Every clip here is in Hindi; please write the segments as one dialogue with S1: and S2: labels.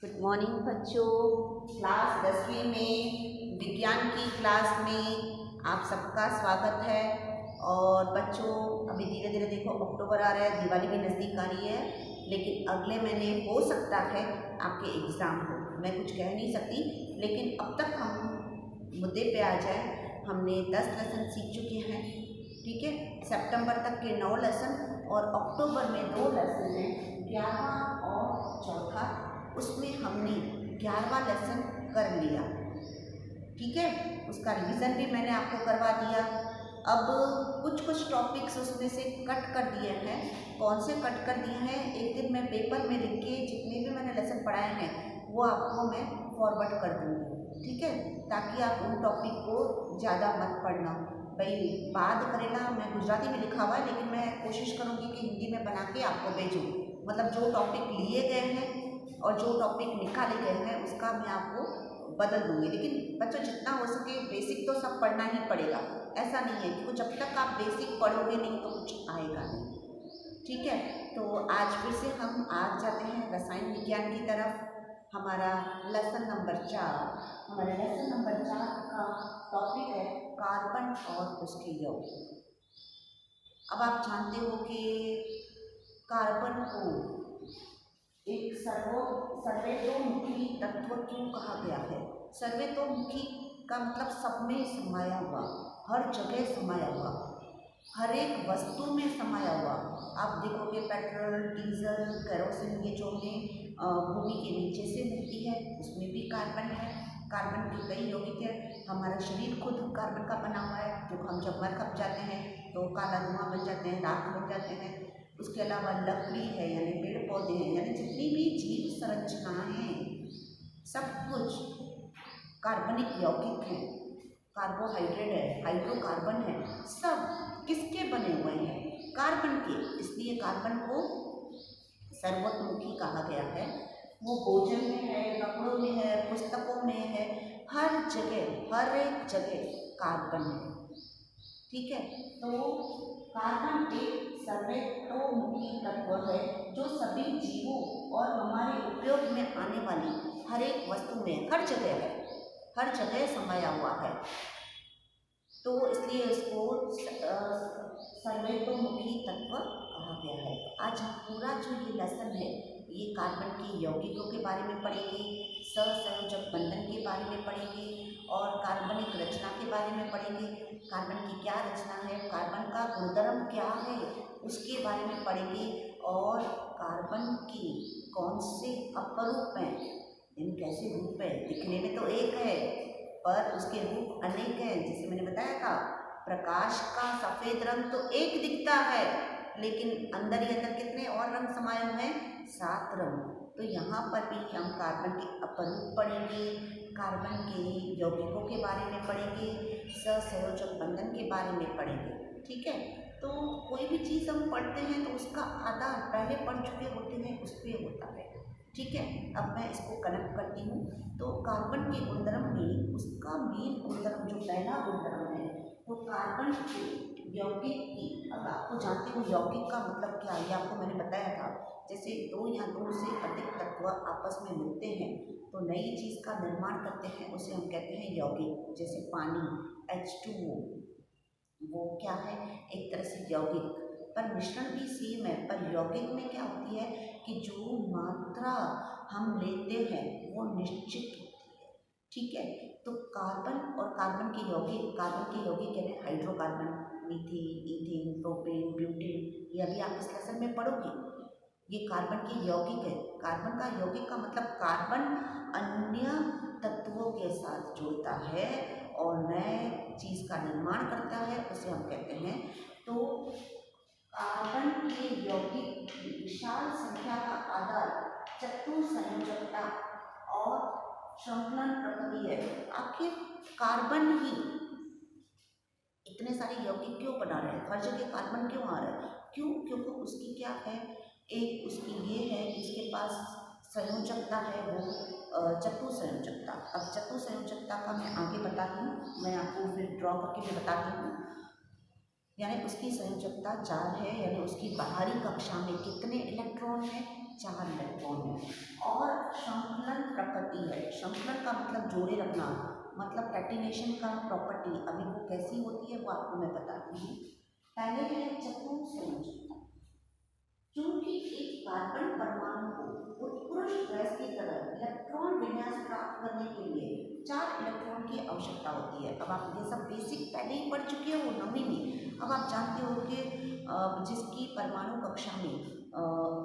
S1: गुड मॉर्निंग बच्चों। क्लास 10वीं में विज्ञान की क्लास में आप सबका स्वागत है। और बच्चों अभी धीरे धीरे देखो अक्टूबर आ रहा है, दिवाली भी नज़दीक आ रही है, लेकिन अगले महीने हो सकता है आपके एग्ज़ाम हो। मैं कुछ कह नहीं सकती, लेकिन अब तक हम मुद्दे पे आ जाए। हमने 10 लेसन सीख चुके हैं, ठीक है। सितंबर तक के 9 लेसन और अक्टूबर में 2 लेसन हैं, 11वां और चौथा। उसमें हमने 11वां लेसन कर लिया, ठीक है। उसका रिवीजन भी मैंने आपको करवा दिया। अब कुछ टॉपिक्स उसमें से कट कर दिए हैं। कौन से कट कर दिए हैं, एक दिन मैं पेपर में लिख के जितने भी मैंने लेसन पढ़ाए हैं वो आपको मैं फॉरवर्ड कर दूँगी, ठीक है, ताकि आप उन टॉपिक को ज़्यादा मत पढ़ना। भाई बाद करेला मैं गुजराती में लिखा हुआ है, लेकिन मैं कोशिश करूँगी कि हिंदी में बना के आपको भेजूँ। मतलब जो टॉपिक लिए गए हैं और जो टॉपिक निकाले गए हैं उसका मैं आपको बदल दूंगी। लेकिन बच्चों जितना हो सके बेसिक तो सब पढ़ना ही पड़ेगा। ऐसा नहीं है कि जब तक आप बेसिक पढ़ोगे नहीं तो कुछ आएगा नहीं, ठीक है। तो आज फिर से हम आज जाते हैं रसायन विज्ञान की तरफ। हमारा लेसन नंबर 4, हमारे लेसन नंबर 4 का टॉपिक है कार्बन और उसके यौगिक। अब आप जानते हो कि कार्बन को एक सर्वतोमुखी तत्व क्यों कहा गया है। सर्वतोमुखी का मतलब सब में समाया हुआ, हर जगह समाया हुआ, हर एक वस्तु में समाया हुआ। आप देखोगे पेट्रोल, डीजल, केरोसिन, ये जो हमें भूमि के नीचे से मिलती है उसमें भी कार्बन है। कार्बन के कई यौगिक है। हमारा शरीर खुद कार्बन का बना हुआ है, जो हम जब मर खप जाते हैं तो काला धुआं बन जाते हैं, राख बन जाते हैं। उसके अलावा लकड़ी है, यानी पेड़ पौधे हैं, यानी जितनी भी जीव संरचनाएं हैं सब कुछ कार्बनिक यौगिक हैं। कार्बोहाइड्रेट है, हाइड्रोकार्बन है, सब किसके बने हुए हैं, कार्बन के। इसलिए कार्बन को सर्वतोमुखी कहा गया है। वो भोजन में है, कपड़ों में है, पुस्तकों में है, हर जगह, हर एक जगह कार्बन है, ठीक है। तो कार्बन एक सर्वतोमुखी तत्व है जो सभी जीवों और हमारे उपयोग में आने वाली हर एक वस्तु में हर जगह है, हर जगह समाया हुआ है। तो इसलिए इसको सर्वतोमुखी तत्व कहा गया है। आज हम पूरा जो ये लेसन है ये कार्बन के यौगिकों के बारे में पढ़ेंगे, सहसंयोजक बंधन के बारे में पढ़ेंगे और कार्बनिक रचना के बारे में पढ़ेंगे। कार्बन की क्या रचना है, कार्बन का गुणधर्म क्या है उसके बारे में पढ़ेंगे। और कार्बन के कौन से अपरूप हैं, इन कैसे रूप है। दिखने में तो एक है पर उसके रूप अनेक हैं। जैसे मैंने बताया था, प्रकाश का सफ़ेद रंग तो एक दिखता है, लेकिन अंदर ही अंदर कितने और रंग समाये हुए हैं, 7 रंग। तो यहाँ पर भी हम कार्बन के अपरूप पढ़ेंगे, कार्बन के यौगिकों के बारे में पढ़ेंगे, सहसंयोजक बंधन के बारे में पढ़ेंगे, ठीक है। तो कोई भी चीज़ हम पढ़ते हैं तो उसका आधार पहले पढ़ चुके होते हैं उस पर होता है, ठीक है। अब मैं इसको कनेक्ट करती हूँ। तो कार्बन के गुणधर्म में उसका मेन गुणधर्म जो पहला गुणधर्म है तो कार्बन के यौगिक की। अब आपको जानते हो यौगिक का मतलब क्या है, ये आपको मैंने बताया था। जैसे 2 या 2 से अधिक तत्व आपस में मिलते हैं तो नई चीज़ का निर्माण करते हैं, उसे हम कहते हैं यौगिक। जैसे पानी H2O, वो क्या है, एक तरह से यौगिक, पर मिश्रण भी सेम है। पर यौगिक में क्या होती है कि जो मात्रा हम लेते हैं वो निश्चित होती है, ठीक है। तो कार्बन और कार्बन के यौगिक यानी hydrocarbon, methane, ethane, propane, butane, ये अभी आप इस लेसन में पढ़ोगे। ये कार्बन के यौगिक है। कार्बन का यौगिक का मतलब कार्बन अन्य तत्वों के साथ जुड़ता है और नए चीज़ का निर्माण करता है, उसे हम कहते हैं। तो कार्बन के यौगिक की विशाल संख्या का आधार चतुसंयोजकता और श्रृंखलन प्रकृति है। आखिर कार्बन ही इतने सारे यौगिक क्यों बना रहे हैं, हर जगह कार्बन क्यों आ रहा है, क्यों, क्योंकि उसकी क्या है, एक उसकी ये है कि इसके पास संयोजकता है, वो चतुसंयोजकता। अब चतुसंयोजकता का मैं आगे बताती हूँ, मैं आपको फिर ड्रॉ करके भी बताती हूँ। यानी उसकी संयोजकता 4 है, यानी उसकी बाहरी कक्षा में कितने इलेक्ट्रॉन हैं, 4 इलेक्ट्रॉन हैं। और श्रृंखलन श्रृंखलन का मतलब जोड़े रखना, मतलब कैटिनेशन का प्रॉपर्टी अभी वो कैसी होती है वो आपको मैं बताती हूँ। पहले है चतुस्संयोजकता। क्योंकि एक कार्बन परमाणु को उत्कृष्ट गैस की तरह इलेक्ट्रॉन विन्यास प्राप्त करने के लिए 4 इलेक्ट्रॉन की आवश्यकता होती है। अब आप ये सब बेसिक पहले ही पढ़ चुके हो 9वीं में। अब आप जानते हो कि जिसकी परमाणु कक्षा में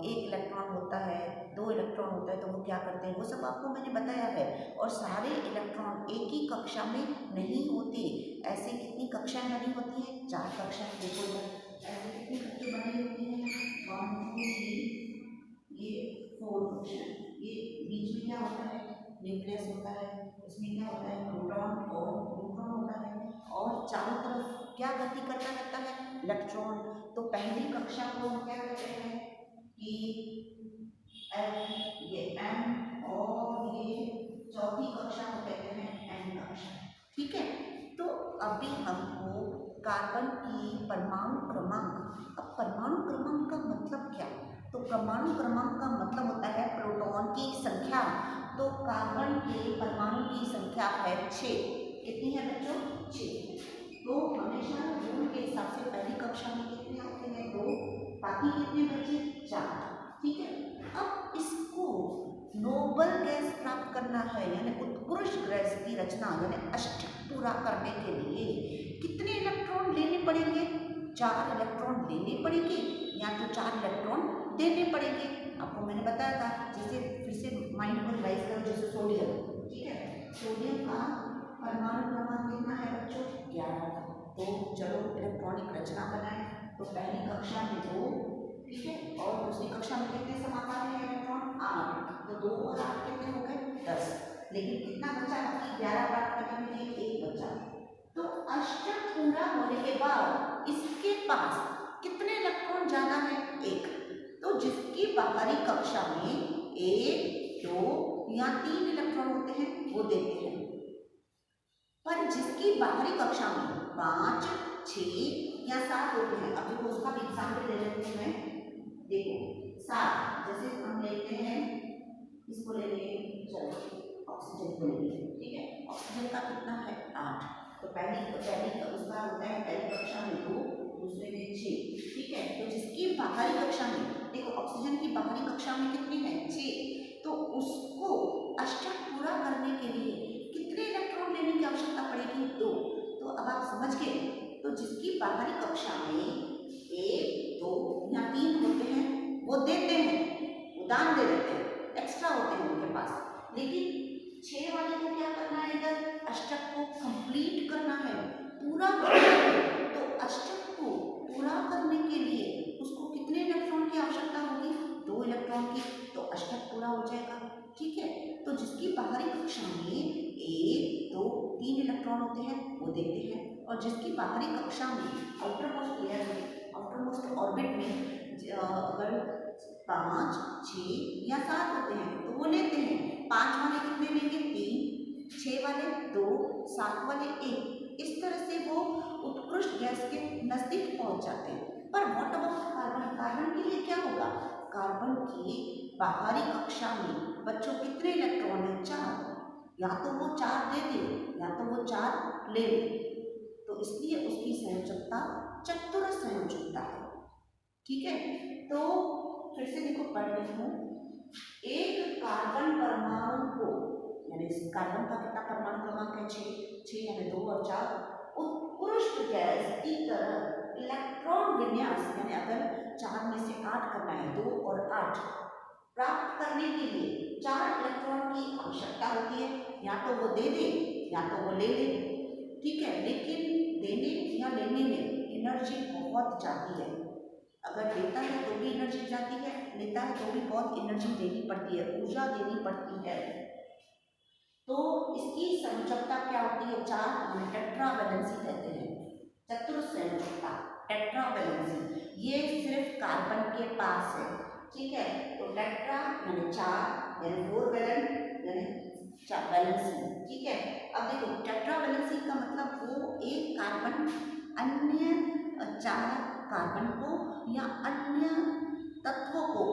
S1: 1 इलेक्ट्रॉन होता है, 2 इलेक्ट्रॉन होता है, तो वो क्या करते हैं वो सब आपको मैंने बताया है। और सारे इलेक्ट्रॉन एक ही कक्षा में नहीं होते। ऐसे कितनी कक्षाएं बनी होती हैं? 4 कक्षाएं। देखो ऐसे कितनी कक्षाएं बनी होती हैं? 1 2 3, ये 4 कक्षाएं। ये बीच में क्या होता है? न्यूक्लियस होता है। इसमें क्या होता है? प्रोटॉन और न्यूट्रॉन होता है। और चारों तरफ क्या गति करता रहता है? इलेक्ट्रॉन। तो पहली कक्षा को हम क्या कहते हैं कि एफ, ये एन, और ये चौथी कक्षा को कहते हैं एन कक्षा। ठीक है। तो अभी हमको कार्बन की परमाणु क्रमांक, अब परमाणु क्रमांक का मतलब क्या? तो परमाणु क्रमांक का मतलब होता है प्रोटॉन की संख्या। तो कार्बन के परमाणु की संख्या है 6। कितनी है बच्चों? 6। तो हमेशा रूल के हिसाब से पहली कक्षा में कितने होते हैं? 2। बाकी कितने बचे? 4। ठीक है। अब इसको नोबल गैस प्राप्त करना है, यानी उत्कृष्ट गैस की रचना यानी अष्टक पूरा करने के लिए कितने इलेक्ट्रॉन लेने पड़ेंगे? 4 इलेक्ट्रॉन लेने पड़ेंगे या तो 4 इलेक्ट्रॉन देने पड़ेंगे। आपको मैंने बताया था, जैसे फिर से माइंड को रिवाइज करो, जैसे सोडियम। ठीक है। सोडियम का परमाणु क्रमांक कितना है बच्चों? 11। तो चलो इलेक्ट्रॉनिक रचना बनाए। तो पहली कक्षा में 2, ठीक है, और दूसरी कक्षा में कितने समाकार हैं इलेक्ट्रॉन? 8। तो 2 और 8 कितने हो गए? 10। लेकिन कितना बचा? बाकी 11 प्राप्त करने के लिए 1 बचा। तो अष्टक पूरा होने के बाद इसके पास कितने इलेक्ट्रॉन ज्यादा है? 1। तो जिसकी बाहरी कक्षा में 1, 2 या 3 इलेक्ट्रॉन होते हैं वो देते हैं, पर जिसकी बाहरी कक्षा में 5, 6 या 7 होते हैं, अभी वो उसका भी एग्जाम्पल ले लेते हैं। देखो 7, जैसे हम लेते हैं, इसको ले लेंगे, चलो ऑक्सीजन को ले लेंगे। ठीक है। ऑक्सीजन का कितना है? 8। तो पहली उसका होता है पहली कक्षा में 2, दूसरे में 6। ठीक है। तो जिसकी बाहरी कक्षा में, देखो ऑक्सीजन की बाहरी कक्षा में कितनी है? 6। तो उसको अष्टक पूरा करने के लिए कितने इलेक्ट्रॉन लेने की आवश्यकता पड़ेगी? 2। तो अब आप समझ गए। तो जिसकी बाहरी कक्षा में 1, 2 या 3 होते हैं वो देते हैं, वो दान दे देते हैं, एक्स्ट्रा होते हैं उनके पास। लेकिन 6 वाले को क्या करना है? इधर अष्टक को कंप्लीट करना है, पूरा करना है। तो अष्टक को पूरा करने के लिए उसको कितने इलेक्ट्रॉन की आवश्यकता होगी? 2 इलेक्ट्रॉन की। तो अष्टक पूरा हो जाएगा। ठीक है। तो जिसकी बाहरी कक्षा में 1, 2, 3 इलेक्ट्रॉन होते हैं वो देते हैं, और जिसकी बाहरी कक्षा में आउटरमोस्ट लेयर में, आउटरमोस्ट ऑर्बिट में अगर 5, 6 या 7 होते हैं तो वो लेते हैं। 5 वाले कितने लेंगे? 3, 6 वाले 2, 7 वाले 1। इस तरह से वो उत्कृष्ट गैस के नजदीक पहुंच जाते हैं। पर व्हाट अबाउट कार्बन? कार्बन के लिए क्या होगा? कार्बन की बाहरी कक्षा में बच्चों कितने इलेक्ट्रॉन है? 4। या तो वो 4 दे दे या तो वो 4 ले ले। तो इसलिए उसकी संयोजकता चतुर संयोजकता है। ठीक है। तो फिर से देखो पढ़ रही हूँ। एक कार्बन परमाणु को, यानी कार्बन का कितना परमाणु क्रमांक है? 6 यानी 2 और 4, उत्कृष्ट गैस की तरह इलेक्ट्रॉन विन्यास, यानी अगर 4 में से 8 करना है, 2 और 8 प्राप्त करने के लिए 4 इलेक्ट्रॉन की आवश्यकता होती है। या तो वो दे दे या तो वो ले ले। ठीक है। लेकिन देने या लेने में एनर्जी बहुत जाती है। अगर देता है तो भी एनर्जी जाती है, लेता है तो भी बहुत एनर्जी देनी पड़ती है, ऊर्जा देनी पड़ती है। तो इसकी संयोजकता क्या होती है? 4 टेट्रावैलेंसी कहते हैं, चतुर संयोजकता, टेट्रावैलेंसी। ये सिर्फ कार्बन के पास है। ठीक है। तो टेट्रा यानी 4, यानी 4 वैलेंट यानी 4 वैलेंसी। ठीक है। अब देखो टेट्रावैलेंसी का मतलब वो एक कार्बन अन्य 4 कार्बन को या अन्य तत्वों को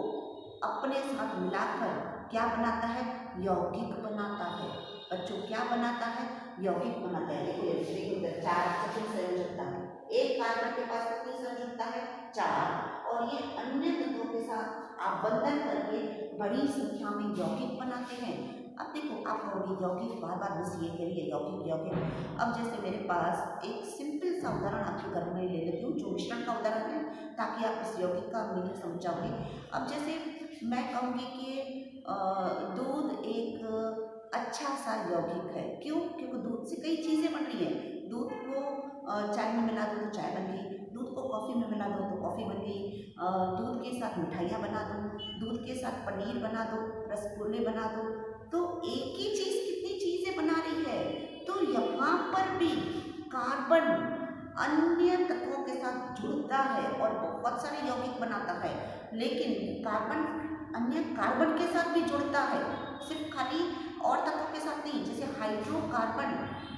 S1: अपने साथ मिलाकर क्या बनाता है? यौगिक बनाता है। बच्चों क्या बनाता है? यौगिक बनाता है। देखो चार संयोजकता है। एक कार्बन के पास कितनी संयोजकता है? 4। और ये अन्य तत्वों के साथ आबंधन करके बड़ी संख्या में यौगिक बनाते हैं। अब देखो आप कहोगे यौगिक, बार बार बस ये कह रही है यौगिक यौगिक। अब जैसे मेरे पास एक सिंपल सा उदाहरण आपके घर में ले लेती हूँ, जो मिश्रण का उदाहरण है, ताकि आप इस यौगिक का मीनिंग समझ जाओगे। अब जैसे मैं कहूँगी कि दूध एक अच्छा सा यौगिक है। क्यों? क्योंकि दूध से कई चीज़ें बन रही हैं। दूध को चाय में मिला दो तो चाय बन गई, दूध को कॉफ़ी में मिला दो तो कॉफ़ी बन गई, दूध के साथ मिठाइयाँ बना दो, दूध के साथ पनीर बना दो, रसगुल्ले बना दो। तो एक ही चीज़ कितनी चीज़ें बना रही है। तो यहाँ पर भी कार्बन अन्य तत्वों के साथ जुड़ता है और बहुत सारे यौगिक बनाता है। लेकिन कार्बन अन्य कार्बन के साथ भी जुड़ता है, सिर्फ खाली और तत्वों के साथ नहीं। जैसे हाइड्रोकार्बन,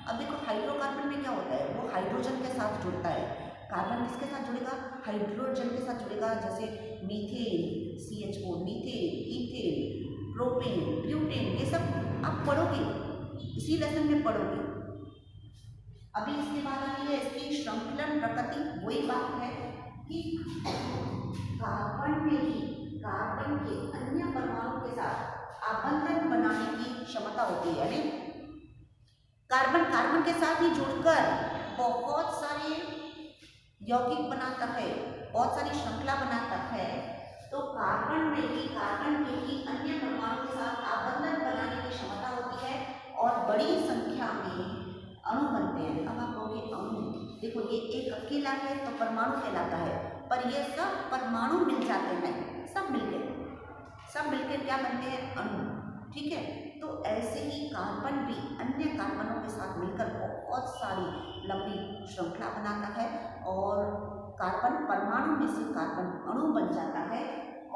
S1: अब देखो हाइड्रोकार्बन में क्या होता है, वो हाइड्रोजन के साथ जुड़ता है। कार्बन किसके साथ जुड़ेगा? हाइड्रोजन के साथ जुड़ेगा। जैसे methane, CH4, methane, ethane, propane, butane, ये सब आप पढ़ोगे, इसी लेसन में पढ़ोगे। अभी इसके बाद आ रही है इसकी श्रृंखलन प्रकृति। वही बात है कि कार्बन में ही कार्बन के अन्य परमाणु के साथ आबंधन बनाने की क्षमता होती है। यानी कार्बन के साथ ही जुड़कर बहुत सारे यौगिक बनाता है, बहुत सारी श्रृंखला बनाता है। तो कार्बन के ही अन्य परमाणु के साथ आबंधन बनाने की क्षमता होती है और बड़ी संख्या में अणु बनते हैं। अब आप कहोगे अणु, देखो ये एक अकेला है तो परमाणु कहलाता है, पर ये सब परमाणु मिल जाते हैं, सब मिलकर क्या बनते हैं? अणु। ठीक है, तो ऐसे ही कार्बन भी अन्य कार्बनों के साथ मिलकर बहुत सारी लंबी श्रृंखला बनाता है और कार्बन परमाणु में से कार्बन अणु बन जाता है।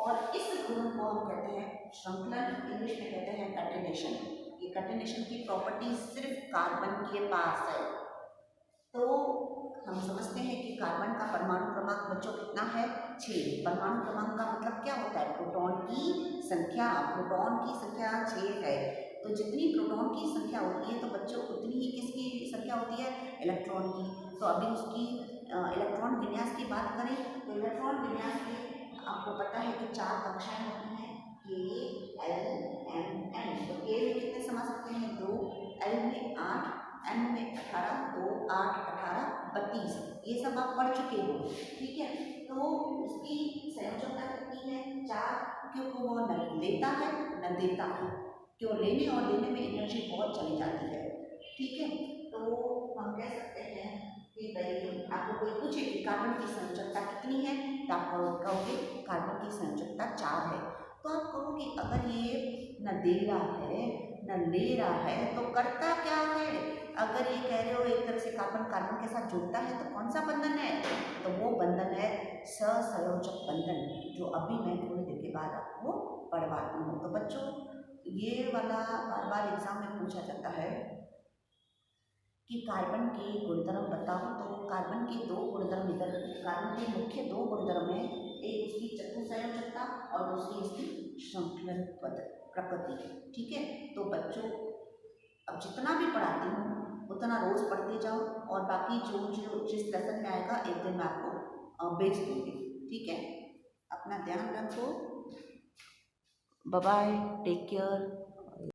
S1: और इस गुण को हम कहते हैं श्रृंखलन, इंग्लिश में कहते हैं कैटेनेशन। ये कैटेनेशन की प्रॉपर्टी सिर्फ कार्बन के पास है। तो हम समझते हैं कि कार्बन का परमाणु क्रमांक बच्चों कितना है? 6। परमाणु क्रमांक का मतलब क्या होता है? प्रोटॉन की संख्या। प्रोटॉन की संख्या 6 है। तो जितनी प्रोटॉन की संख्या होती है तो बच्चों उतनी ही किसकी संख्या होती है? इलेक्ट्रॉन की। तो अभी उसकी इलेक्ट्रॉन विन्यास की बात करें तो इलेक्ट्रॉन विन्यास में आपको पता है कि 4 कक्षाएं होती हैं, K, L, M, N। तो K में कितने समा सकते हैं? 2, L में 8, M में 18, 2, 8, 18, 32। ये सब आप पढ़ चुके हो। ठीक है, तो उसकी संयोजकता कितनी है? 4। क्योंकि वो न लेता है न देता है। क्यों? लेने और देने में एनर्जी बहुत चली जाती है। ठीक है, तो हम कह सकते हैं कि भाई आपको कोई पूछे कि कार्बन की संयोजकता कितनी है, तो आप कहोगे कार्बन की संयोजकता 4 है। तो आप कहोगे अगर ये न दे रहा है न ले रहा है तो करता क्या है? अगर ये कह रहे हो एक तरह से कार्बन कार्बन के साथ जुड़ता है तो कौन सा बंधन है? तो वो बंधन है सहसंयोजक बंधन, जो अभी मैं थोड़ी देर के बाद आपको पढ़वाती हूँ। तो बच्चों ये वाला बार बार एग्जाम में पूछा जाता है कि कार्बन के गुणधर्म बताओ। तो कार्बन के 2 गुणधर्म इधर, कार्बन के मुख्य 2 गुणधर्म है, एक उसकी चतुसंयोजकता और दूसरी इसकी श्रृंखलन प्रकृति। ठीक है, तो बच्चों अब जितना भी पढ़ाती हूँ उतना रोज पढ़ते जाओ और बाकी जो जिस लेसन में आएगा एक दिन मैं आपको भेज दूँगी। ठीक है, अपना ध्यान रखो। Bye bye, take care.